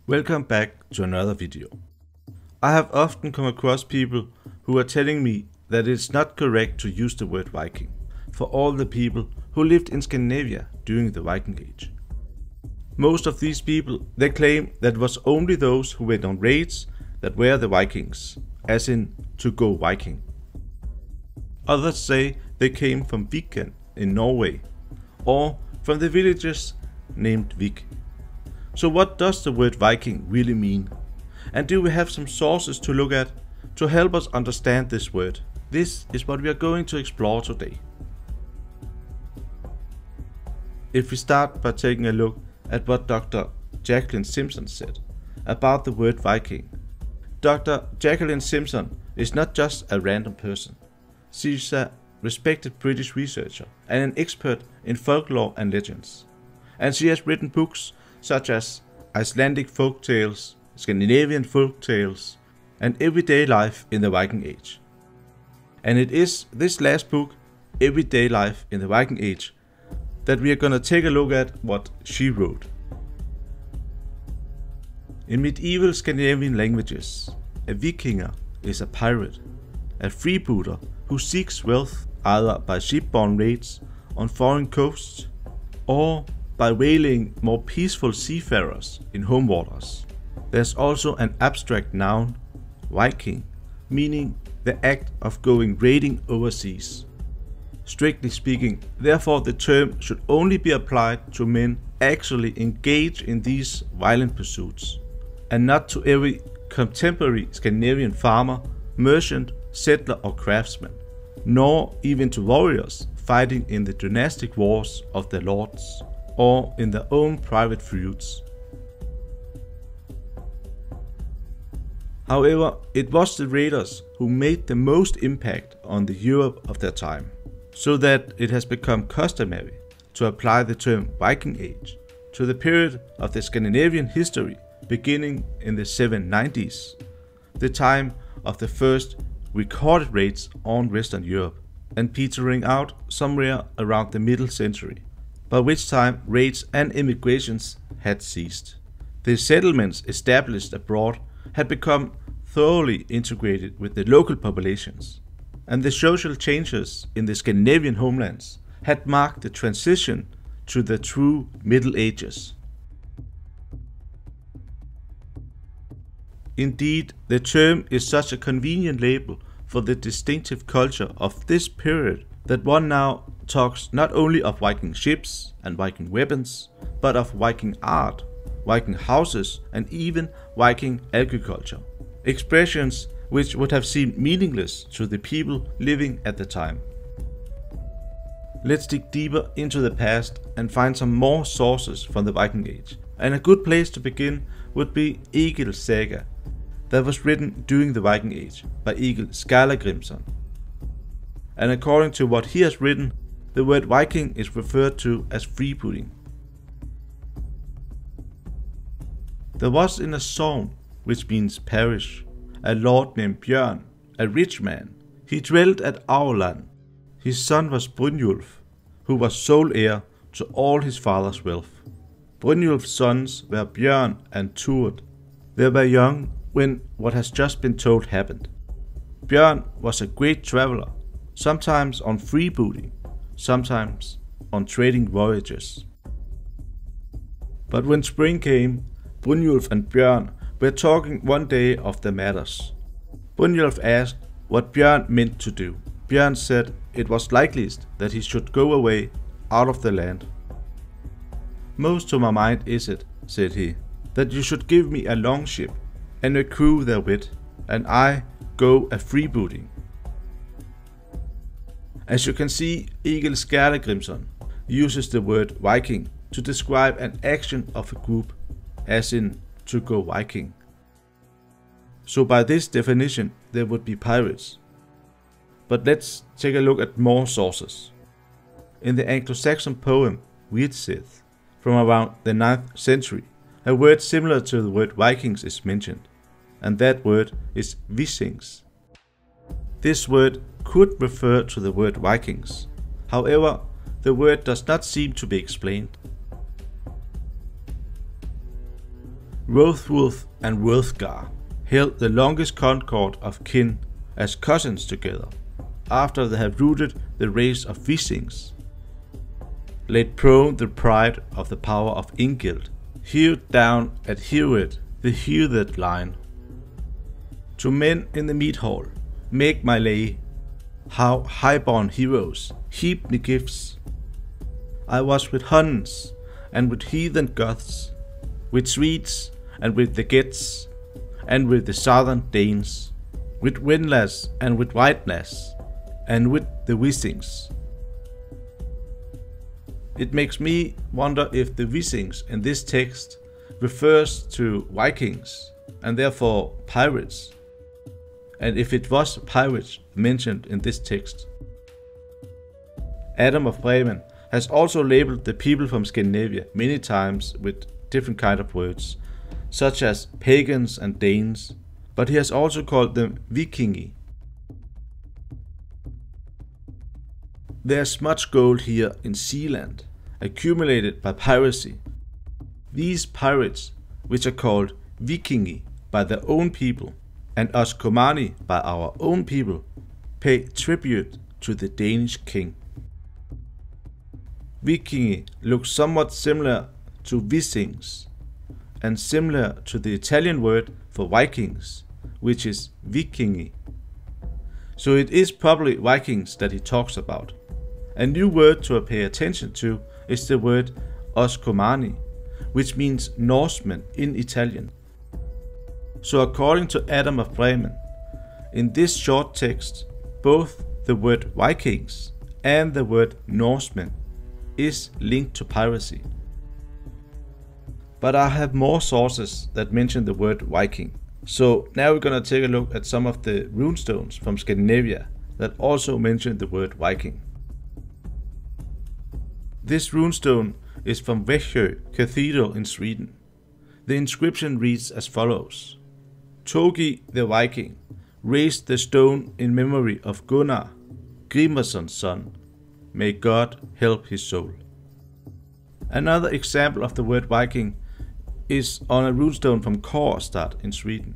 Welcome back to another video. I have often come across people who are telling me that it's not correct to use the word Viking for all the people who lived in Scandinavia during the Viking Age. Most of these people, they claim that it was only those who went on raids that were the Vikings, as in to go Viking. Others say they came from Viken in Norway, or from the villages named Vik. So what does the word Viking really mean? And do we have some sources to look at to help us understand this word? This is what we are going to explore today. If we start by taking a look at what Dr. Jacqueline Simpson said about the word Viking. Dr. Jacqueline Simpson is not just a random person. She's a respected British researcher and an expert in folklore and legends. And she has written books such as Icelandic folk tales, Scandinavian folk tales, and everyday life in the Viking Age. And it is this last book, Everyday Life in the Viking Age, that we are going to take a look at what she wrote. In medieval Scandinavian languages, a Vikinger is a pirate, a freebooter who seeks wealth either by shipborne raids on foreign coasts or by whaling more peaceful seafarers in home waters. There's also an abstract noun, Viking, meaning the act of going raiding overseas. Strictly speaking, therefore the term should only be applied to men actually engaged in these violent pursuits, and not to every contemporary Scandinavian farmer, merchant, settler or craftsman, nor even to warriors fighting in the dynastic wars of their lords, or in their own private feuds. However, it was the raiders who made the most impact on the Europe of their time, so that it has become customary to apply the term Viking Age to the period of the Scandinavian history beginning in the 790s, the time of the first recorded raids on Western Europe, and petering out somewhere around the middle century, by which time raids and immigrations had ceased. The settlements established abroad had become thoroughly integrated with the local populations, and the social changes in the Scandinavian homelands had marked the transition to the true Middle Ages. Indeed, the term is such a convenient label for the distinctive culture of this period that one now talks not only of Viking ships and Viking weapons, but of Viking art, Viking houses, and even Viking agriculture. Expressions which would have seemed meaningless to the people living at the time. Let's dig deeper into the past and find some more sources from the Viking Age. And a good place to begin would be Egil's saga, that was written during the Viking Age by Egil Skjalden. And according to what he has written, the word Viking is referred to as freebooting. There was in a song, which means parish, a lord named Björn, a rich man. He dwelt at Aurland. His son was Brynjulf, who was sole heir to all his father's wealth. Brynjulf's sons were Björn and Tord. They were young when what has just been told happened. Björn was a great traveler, sometimes on freebooting, sometimes on trading voyages. But when spring came, Brynjulf and Björn were talking one day of the matters. Brynjulf asked what Björn meant to do. Björn said it was likeliest that he should go away out of the land. "Most to my mind is it," said he, "that you should give me a longship and a crew therewith, and I go a freebooting." As you can see, Egil Skjalden uses the word Viking to describe an action of a group, as in to go Viking. So by this definition, there would be pirates. But let's take a look at more sources. In the Anglo-Saxon poem Riget from around the 9th century, a word similar to the word Vikings is mentioned, and that word is Vikings. This word could refer to the word Vikings. However, the word does not seem to be explained. Hrothulf and Hrothgar held the longest concord of kin as cousins together, after they had rooted the race of Vikings, laid prone the pride of the power of Ingild, hewed down at Hewed the heathed line. To men in the mead hall make my lay, how high-born heroes heaped me gifts. I was with Huns and with heathen Goths, with Swedes and with the Gets, and with the southern Danes, with Wendlas and with Whitelas, and with the Vikings. It makes me wonder if the Vikings in this text refers to Vikings and therefore pirates, and if it was pirates mentioned in this text. Adam of Bremen has also labeled the people from Scandinavia many times with different kind of words, such as pagans and Danes, but he has also called them Vikingi. There's much gold here in Sealand, accumulated by piracy. These pirates, which are called Vikingi by their own people, and Oskomani by our own people, pay tribute to the Danish king. Vikingi looks somewhat similar to Vikings, and similar to the Italian word for Vikings, which is Vikingi. So it is probably Vikings that he talks about. A new word to pay attention to is the word Oskomani, which means Norsemen in Italian. So according to Adam of Bremen, in this short text, both the word Vikings and the word Norsemen is linked to piracy. But I have more sources that mention the word Viking. So now we're gonna take a look at some of the runestones from Scandinavia that also mention the word Viking. This runestone is from Växjö Cathedral in Sweden. The inscription reads as follows: Togi the Viking raised the stone in memory of Gunnar, Grimmersson's son. May God help his soul. Another example of the word Viking is on a runestone from Karlstad in Sweden.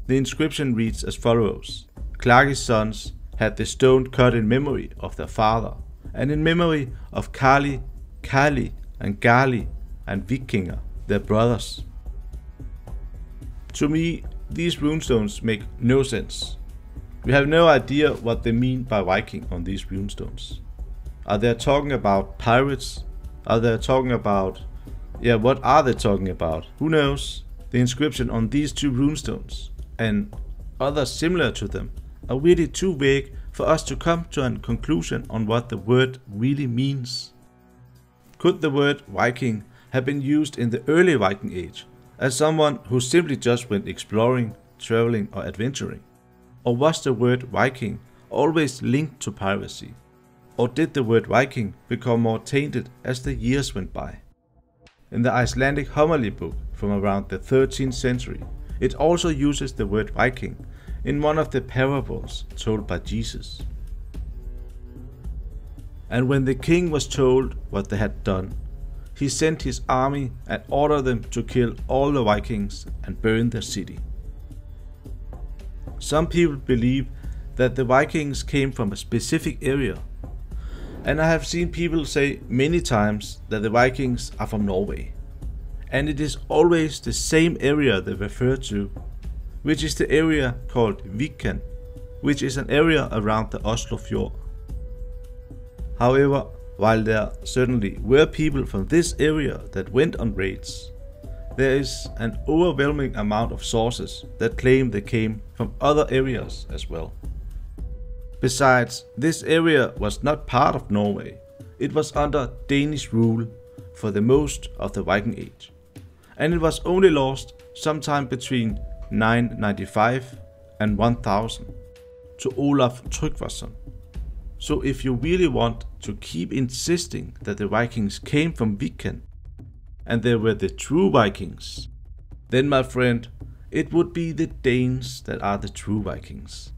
The inscription reads as follows: Klagi's sons had the stone cut in memory of their father, and in memory of Kali, Kali, and Gali, and Vikinger, their brothers. To me, these runestones make no sense. We have no idea what they mean by Viking on these runestones. Are they talking about pirates? Are they talking about... what are they talking about? Who knows? The inscription on these two runestones, and others similar to them, are really too vague for us to come to a conclusion on what the word really means. Could the word Viking have been used in the early Viking Age as someone who simply just went exploring, traveling, or adventuring? Or was the word Viking always linked to piracy? Or did the word Viking become more tainted as the years went by? In the Icelandic homily book from around the 13th century, it also uses the word Viking in one of the parables told by Jesus. And when the king was told what they had done, he sent his army and ordered them to kill all the Vikings and burn their city. Some people believe that the Vikings came from a specific area, and I have seen people say many times that the Vikings are from Norway, and it is always the same area they refer to, which is the area called Viken, which is an area around the Oslo Fjord. However, while there certainly were people from this area that went on raids, there is an overwhelming amount of sources that claim they came from other areas as well. Besides, this area was not part of Norway. It was under Danish rule for the most of the Viking Age, and it was only lost sometime between 995 and 1000 to Olaf Tryggvason. So if you really want to keep insisting that the Vikings came from Viken and they were the true Vikings, then my friend, it would be the Danes that are the true Vikings.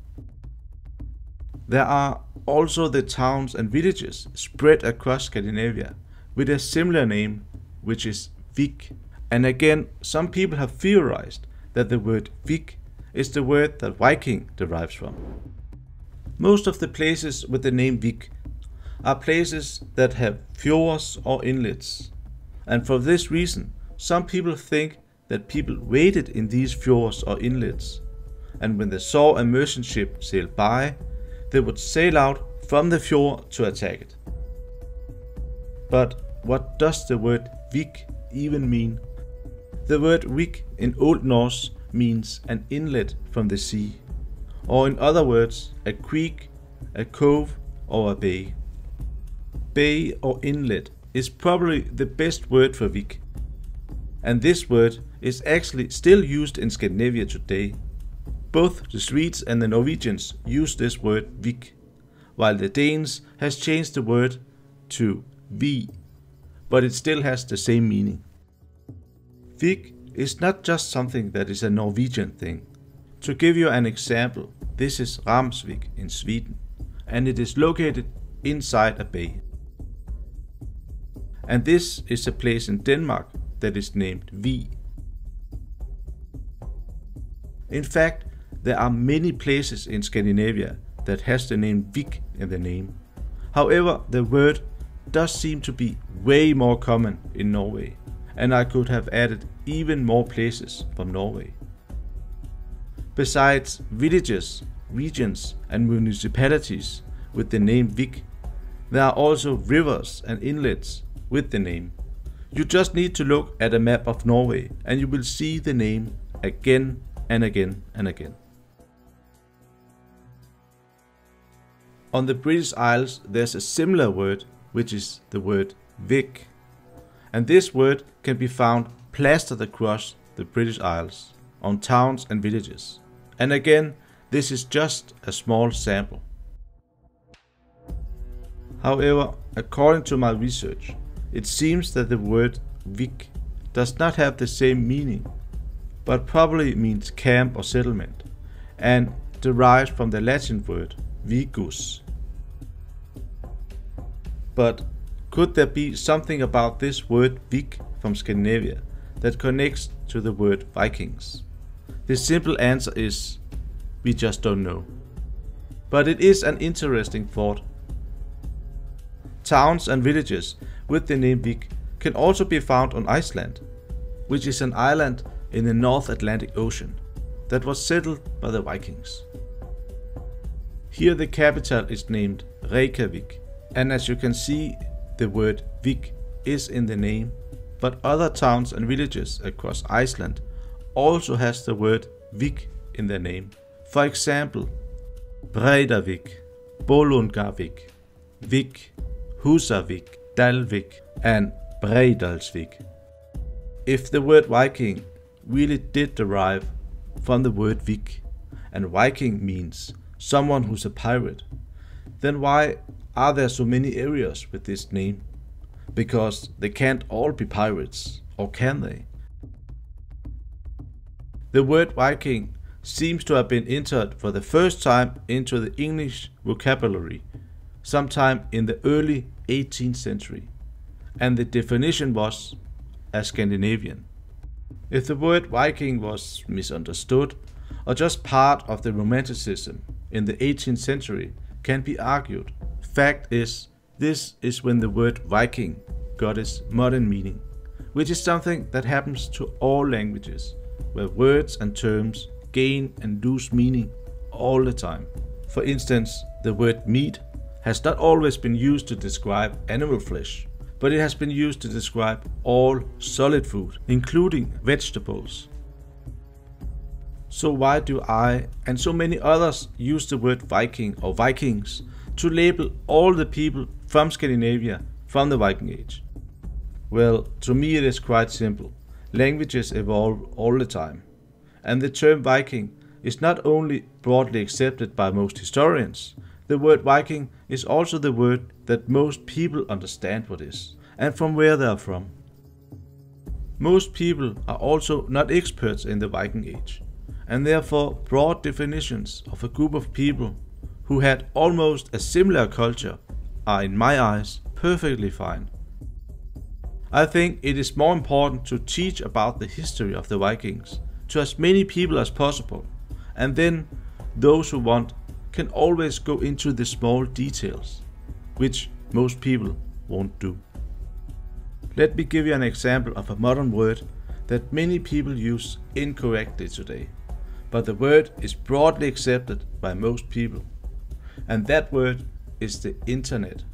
There are also the towns and villages spread across Scandinavia with a similar name, which is Vik. And again, some people have theorized that the word Vik is the word that Viking derives from. Most of the places with the name Vik are places that have fjords or inlets. And for this reason, some people think that people waited in these fjords or inlets, and when they saw a merchant ship sail by, they would sail out from the fjord to attack it. But what does the word Vik even mean? The word Vik in Old Norse means an inlet from the sea, or in other words, a creek, a cove, or a bay. Bay or inlet is probably the best word for Vik, and this word is actually still used in Scandinavia today. Both the Swedes and the Norwegians use this word Vik, while the Danes has changed the word to Vi, but it still has the same meaning. Vik is not just something that is a Norwegian thing. To give you an example, this is Ramsvik in Sweden, and it is located inside a bay. And this is a place in Denmark that is named Vi. In fact, there are many places in Scandinavia that has the name Vik in the name. However, the word does seem to be way more common in Norway, and I could have added even more places from Norway. Besides villages, regions and municipalities with the name Vik, there are also rivers and inlets with the name. You just need to look at a map of Norway and you will see the name again and again and again. On the British Isles there's a similar word, which is the word Vik, and this word can be found plastered across the British Isles on towns and villages. And again, this is just a small sample. However, according to my research, it seems that the word Vik does not have the same meaning, but probably means camp or settlement, and derives from the Latin word vicus. But could there be something about this word Vik from Scandinavia that connects to the word Vikings? The simple answer is, we just don't know. But it is an interesting thought. Towns and villages with the name Vik can also be found on Iceland, which is an island in the North Atlantic Ocean that was settled by the Vikings. Here the capital is named Reykjavik, and as you can see, the word Vik is in the name, but other towns and villages across Iceland also has the word Vik in their name. For example, Breidavik, Bolungarvik, Vik, Husavik, Dalvik and Breidalsvik. If the word Viking really did derive from the word Vik, and Viking means someone who's a pirate, then why are there so many areas with this name? Because they can't all be pirates, or can they? The word Viking seems to have been entered for the first time into the English vocabulary sometime in the early 18th century, and the definition was a Scandinavian. If the word Viking was misunderstood or just part of the Romanticism in the 18th century can be argued. Fact is, this is when the word Viking got its modern meaning, which is something that happens to all languages, where words and terms gain and lose meaning all the time. For instance, the word meat has not always been used to describe animal flesh, but it has been used to describe all solid food, including vegetables. So why do I and so many others use the word Viking or Vikings to label all the people from Scandinavia from the Viking Age? Well, to me it is quite simple. Languages evolve all the time, and the term Viking is not only broadly accepted by most historians, the word Viking is also the word that most people understand what is, and from where they are from. Most people are also not experts in the Viking Age, and therefore broad definitions of a group of people who had almost a similar culture are in my eyes perfectly fine. I think it is more important to teach about the history of the Vikings to as many people as possible, and then those who want can always go into the small details, which most people won't do. Let me give you an example of a modern word that many people use incorrectly today, but the word is broadly accepted by most people, and that word is the internet.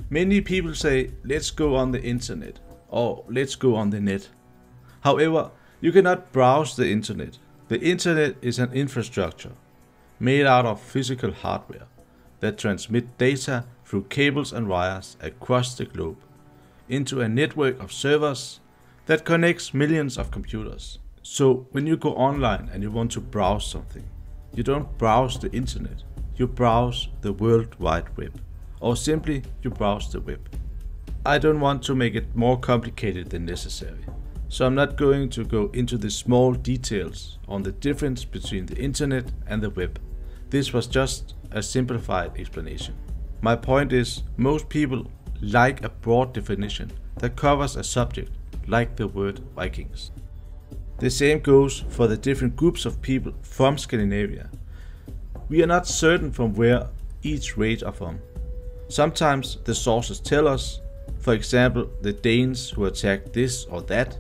Many people say, let's go on the internet, or let's go on the net. However, you cannot browse the internet. The internet is an infrastructure made out of physical hardware that transmit data through cables and wires across the globe into a network of servers that connects millions of computers. So when you go online and you want to browse something, you don't browse the internet, you browse the World Wide Web, or simply you browse the web. I don't want to make it more complicated than necessary, so I'm not going to go into the small details on the difference between the internet and the web. This was just a simplified explanation. My point is, most people like a broad definition that covers a subject like the word Vikings. The same goes for the different groups of people from Scandinavia. We are not certain from where each race are from. Sometimes the sources tell us, for example, the Danes who attacked this or that,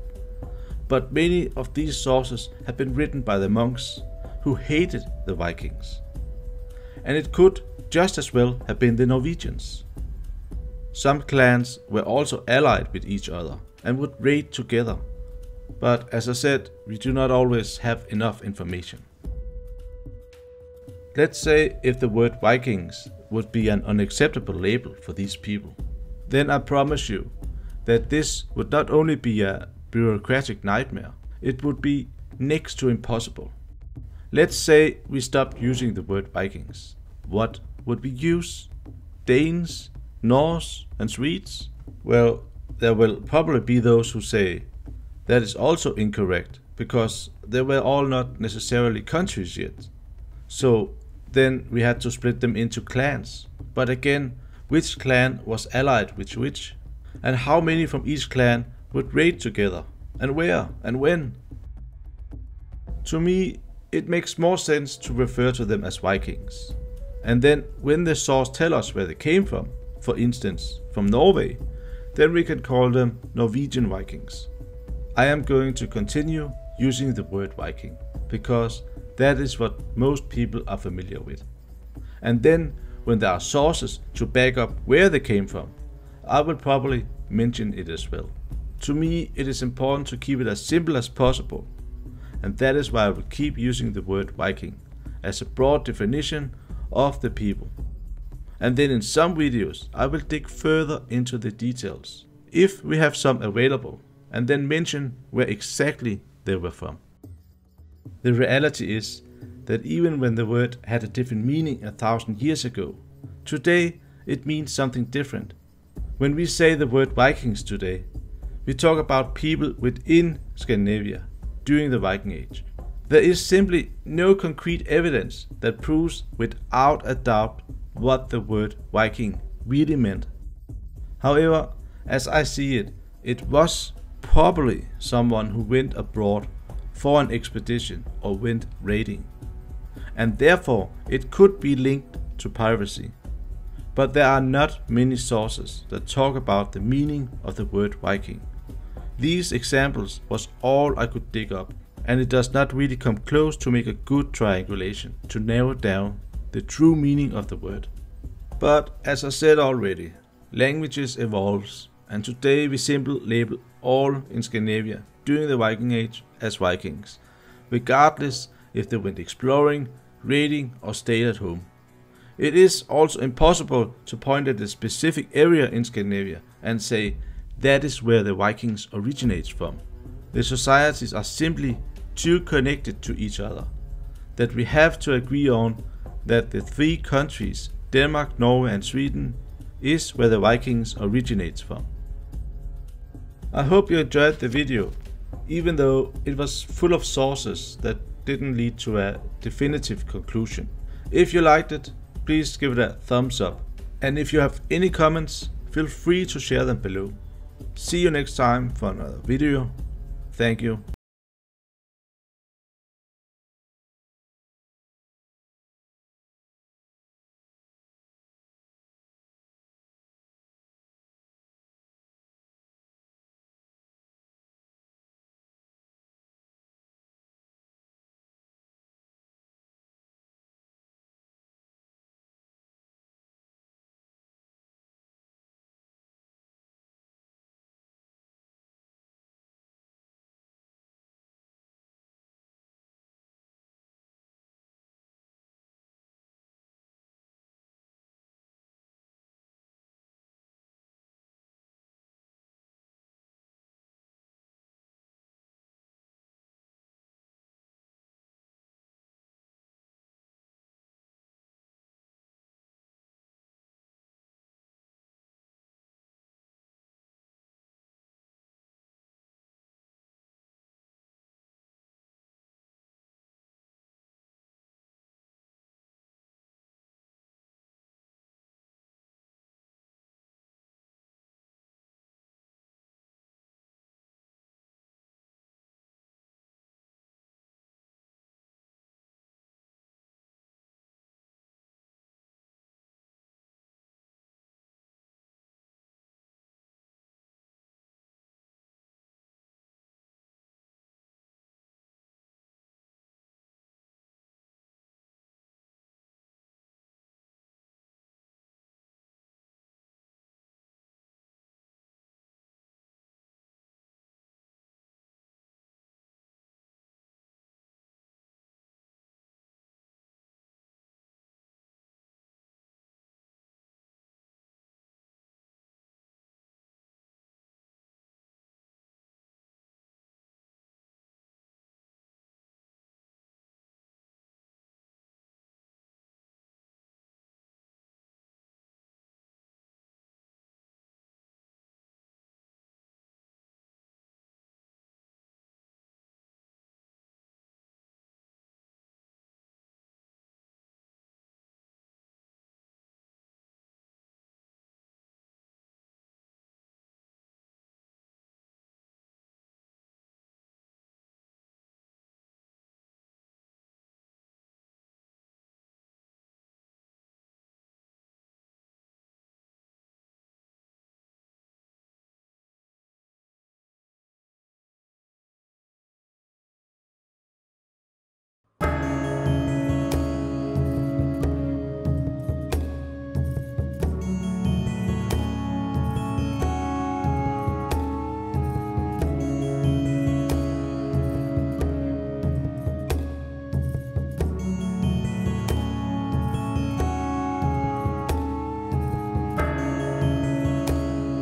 but many of these sources have been written by the monks who hated the Vikings. And it could just as well have been the Norwegians. Some clans were also allied with each other and would raid together, but as I said, we do not always have enough information. Let's say if the word Vikings would be an unacceptable label for these people, then I promise you that this would not only be a bureaucratic nightmare, it would be next to impossible. Let's say we stopped using the word Vikings. What would we use? Danes, Norse and Swedes? Well, there will probably be those who say that is also incorrect, because they were all not necessarily countries yet. So then we had to split them into clans. But again, which clan was allied with which? And how many from each clan would raid together? And where? And when? To me, it makes more sense to refer to them as Vikings. And then when the source tells us where they came from, for instance from Norway, then we can call them Norwegian Vikings. I am going to continue using the word Viking, because that is what most people are familiar with. And then when there are sources to back up where they came from, I will probably mention it as well. To me, it is important to keep it as simple as possible, and that is why I will keep using the word Viking as a broad definition of the people. And then in some videos I will dig further into the details, if we have some available, and then mention where exactly they were from. The reality is that even when the word had a different meaning 1,000 years ago, today it means something different. When we say the word Vikings today, we talk about people within Scandinavia during the Viking Age. There is simply no concrete evidence that proves without a doubt what the word Viking really meant. However, as I see it, it was probably someone who went abroad for an expedition or went raiding, and therefore it could be linked to piracy. But there are not many sources that talk about the meaning of the word Viking. These examples was all I could dig up, and it does not really come close to make a good triangulation to narrow down the true meaning of the word. But as I said already, languages evolves, and today we simply label all in Scandinavia during the Viking Age as Vikings, regardless if they went exploring, raiding or stayed at home. It is also impossible to point at a specific area in Scandinavia and say that is where the Vikings originates from. The societies are simply too connected to each other that we have to agree on that the three countries, Denmark, Norway and Sweden, is where the Vikings originates from. I hope you enjoyed the video, even though it was full of sources that didn't lead to a definitive conclusion. If you liked it, please give it a thumbs up, and if you have any comments, feel free to share them below. See you next time for another video. Thank you.